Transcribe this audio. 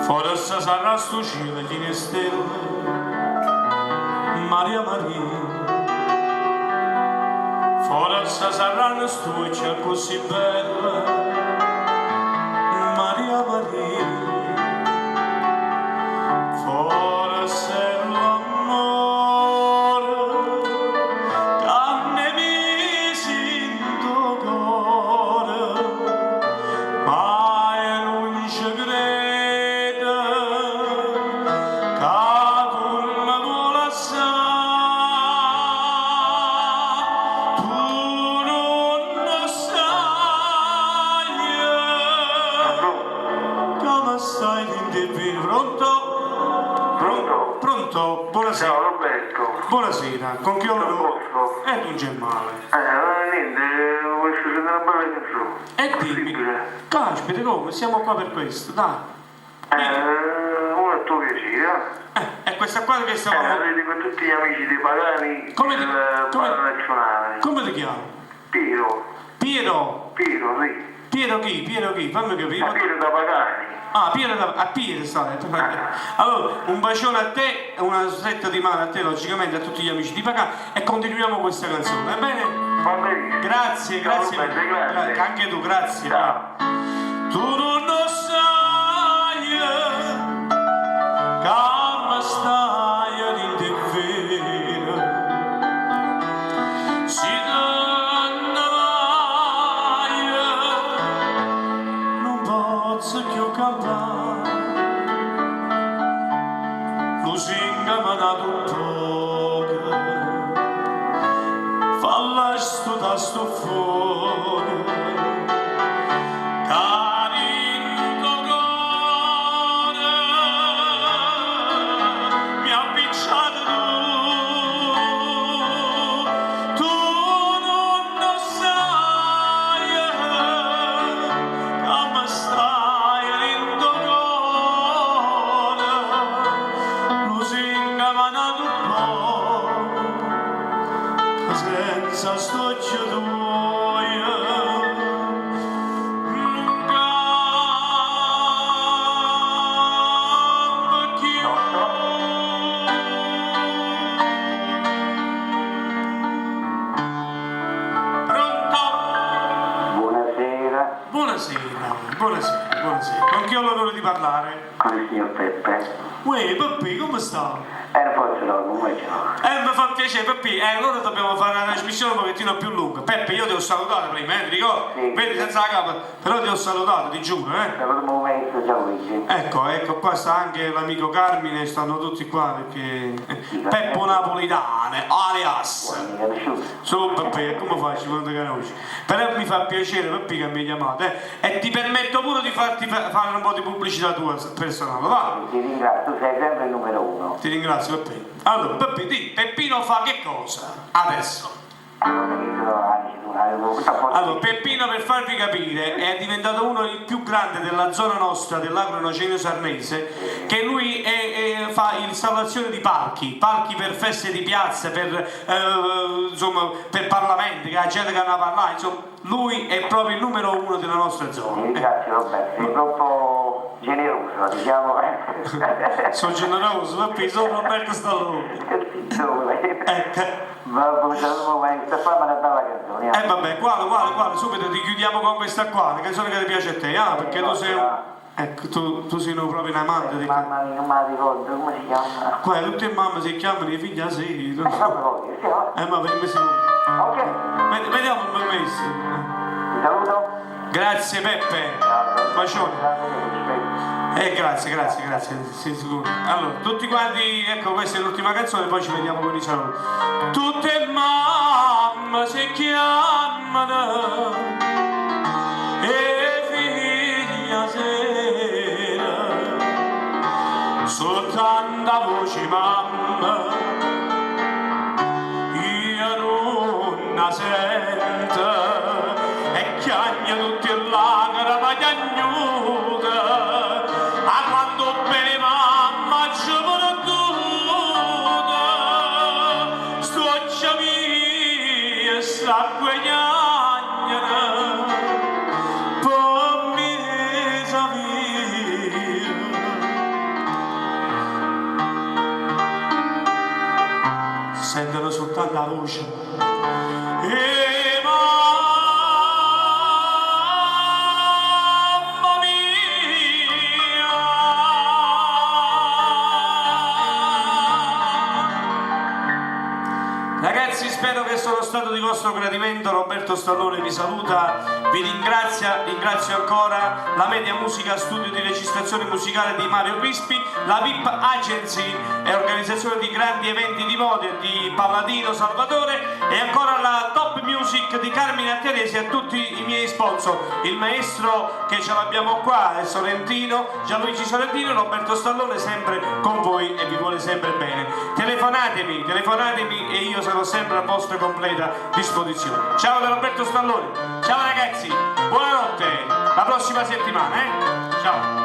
Forse sarà sto cielo di stelle, Maria Maria. Forse sarà sto cielo così bella, Maria Maria. Forse l'amore che ne misi in tuo cuore, ma non ci crede che tu mi vuoi lasciare, tu non lo sai, come stai in te pronto? Pronto? Buonasera. Ciao Roberto. Buonasera, con chi ho l'onore? Posto? Non c'è male. Niente, voglio sentire una bella canzone. Dimmi, caspita, come? Siamo qua per questo, dai. Uno a tuo piacere. È questa qua che stiamo... Vedi con tutti gli amici dei pagani Come del ti- Parco Nazionale. Come ti chiami? Piero. Piero? Piero, sì. Piero chi? Piero chi? Fammi capire. Piero da pagani. Ah, Piero da... A Piero, stai. Allora, un bacione a te, una stretta di mano a te, logicamente, a tutti gli amici di Pagà e continuiamo questa canzone, va bene? Va benissimo. Grazie, Ciao, grazie. Roberto, grazie. Anche tu, grazie. Ciao. Tu non lo sai, come stai in te vero, si vai, non posso più cantare, lusinga mi ha dato un poco, falla sto da sto fuoco. Carinto cuore, mi ha picciato tu non lo sai, come stai in tuo cuore, lusinga mi ha dato un po', senza stoccio tuo. Buonasera. Con chi ho l'onore di parlare? Con il signor Peppe. Uè, Peppi, come sta? Non posso no, come c'ho. Mi fa piacere, Peppi, allora dobbiamo fare una trasmissione un pochettino più lunga. Peppe, io ti ho salutato prima, ti ricordi? Sì. Vedi, senza la capa, però ti ho salutato, ti giuro, L'avremmo messo già Luigi. Ecco, qua sta anche l'amico Carmine, stanno tutti qua perché... Peppo Napolitane, alias! Mi è piaciuto. Su Peppi, come faccio quando ti conosci? Però mi fa piacere, Peppi, che mi hai chiamato, e ti permetto pure di farti fare un po' di pubblicità tua personale, va? Ti ringrazio, tu sei sempre il numero uno. Ti ringrazio, Peppi. Allora, Peppi, Peppino fa che cosa? Adesso. Allora, Peppino, per farvi capire, è diventato uno dei più grandi della zona nostra, dell'Agro Nocenio Sarnese, che lui fa installazione di palchi per feste di piazza, insomma, per parlamenti, che la gente che hanno a parlare, insomma, lui è proprio il numero uno della nostra zona. Mi ringrazio Roberto, sei troppo generoso, diciamo. Sono generoso, Peppi, sono Roberto Stallone. Ma facciamo questa qua, ma una bella canzone. Vabbè, quale, subito ti chiudiamo con questa qua, la canzone che ti piace a te, perché tu sei ecco, tu sei proprio un amante di... Mamma mia, non me la ricordo, come si chiama? Qua tutte le mamme si chiamano i figli a sei. Ma vediamo se... ok. Vediamo come è messo. Ti saluto. Grazie Peppe. Bacione. Grazie, sei sicuro. Allora, tutti quanti, ecco, questa è l'ultima canzone, poi ci vediamo con i saluti. Tutte mamme si chiamano e figlia sera, soltanto voce mamma io non la sento e chiagna tutti il lacrima chiagnuta. A quando bene mamma ci vuole tutta, stoccia mia, sta guagnana, poi mi sa via. tanta voce. Mamma mia, ragazzi, spero che sono stato di vostro gradimento. Roberto Stallone vi saluta, vi ringrazio ancora la Media Musica Studio di registrazione musicale di Mario Crispi, la VIP Agency e organizzazione di grandi eventi di moda di Palladino Salvatore, e ancora la Top Music di Carmine Attiaresi, e a tutti i miei sponsor, il maestro che ce l'abbiamo qua è Sorrentino, Gianluigi Sorrentino. Roberto Stallone sempre con voi e vi vuole sempre bene. Telefonatemi e io sarò sempre a vostra completa disposizione. Ciao da Roberto Stallone, ciao ragazzi, buonanotte, la prossima settimana, ciao.